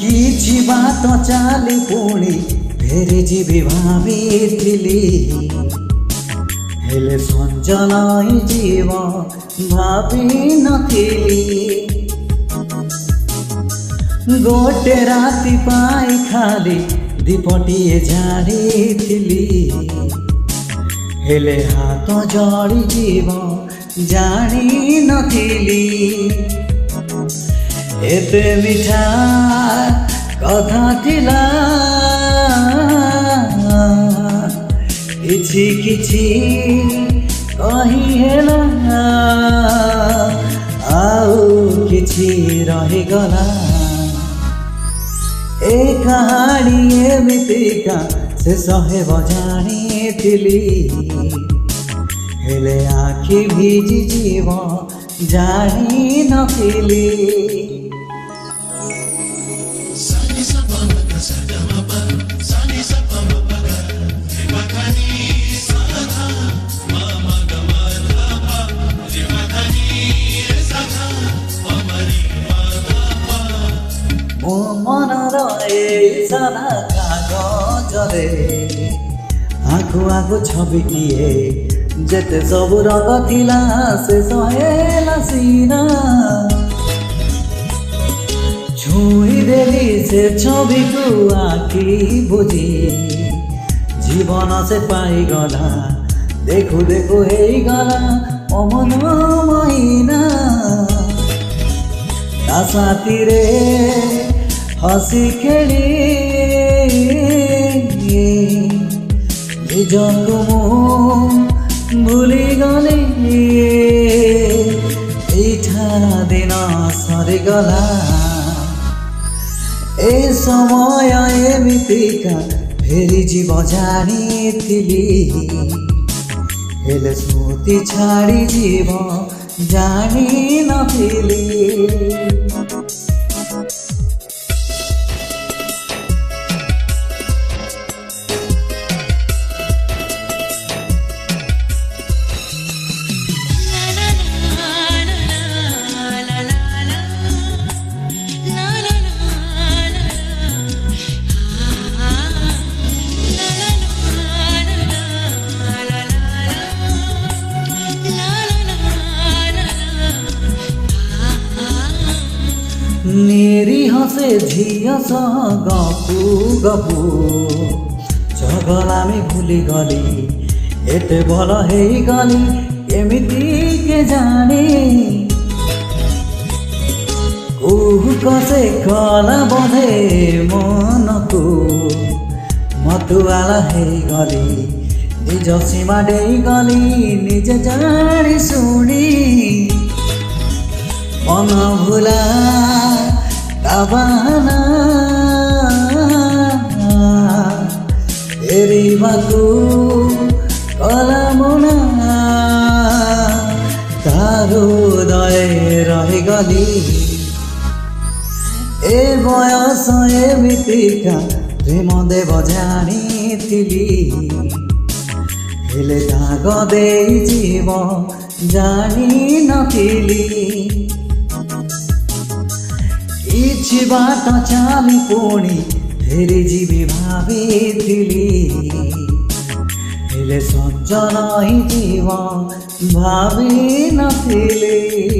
କିଛି ବାଟ ଚାଲି ପୁଣି ଫେରି ଯିବି ଭାବିଥିଲି, ହେଲେ ସଞ୍ଜନ ହେଇଯିବ ଭାବି ନଥିଲି। ଗୋଟେ ରାତି ପାଇଁ ଖାଲି ଦୀପଟିଏ ଜାଳିଥିଲି, ହେଲେ ହାତ ଜଳିଯିବ ଜାଣି ନଥିଲି। एते मिठा कथा थिला, किछि किछि कहि हेला, आउ किछि रहि गला। ए कहानी एमितिका शेष हेब जानिथिली, हेले आखि भिजि जीव जानि नथिली। ମୋ ମନର ଏଇ ସାଧା କାଗଜରେ ଆଗୁ ଆଗୁ ଛବିଟିଏ, ଯେତେ ସବୁ ରଙ୍ଗ ଥିଲା ଶେଷ ହେଲା ସିନା। ଛୁଇଁ ଦେଲି ସେ ଛବିକୁ ଆଖି ବୁଜି, ଜୀବନ ସେ ପାଇଗଲା, ଦେଖୁ ଦେଖୁ ହେଇଗଲା ମୋ ମନ ମଇନା। ତା ସାଥିରେ ହସି ଖେଳି ନିଜକୁ ମୁଁ ଭୁଲିଗଲି, ଏଇଠା ଦିନ ସରିଗଲା। ए समय एमितिका फेरी जीव जानिथिली, हेले स्मृति छाड़ी जीव जानि नथिली। निरीह से झिया सह गपु गपु झगलामी भूली गली, एते भल हेई गली एमिति के जाने। कुहुक से कला बधे मनकु मतुआला हेई गली, निज सीमा देई गली निजे जानी शुणी। मन भुला बाहाना फेरिबाकु कला मना, तार हृदय रहिगली। ए बयस एमितिका प्रेम देव जानिथिली, हेले दाग देई जीव जानि नथिली। କିଛି ବାଟ ଚାଲି ପୁଣି ଫେରି ଯିବି ଭାବିଥିଲି, ହେଲେ ସଞ୍ଜନ ହେଇଯିବ ଭାବି ନଥିଲି।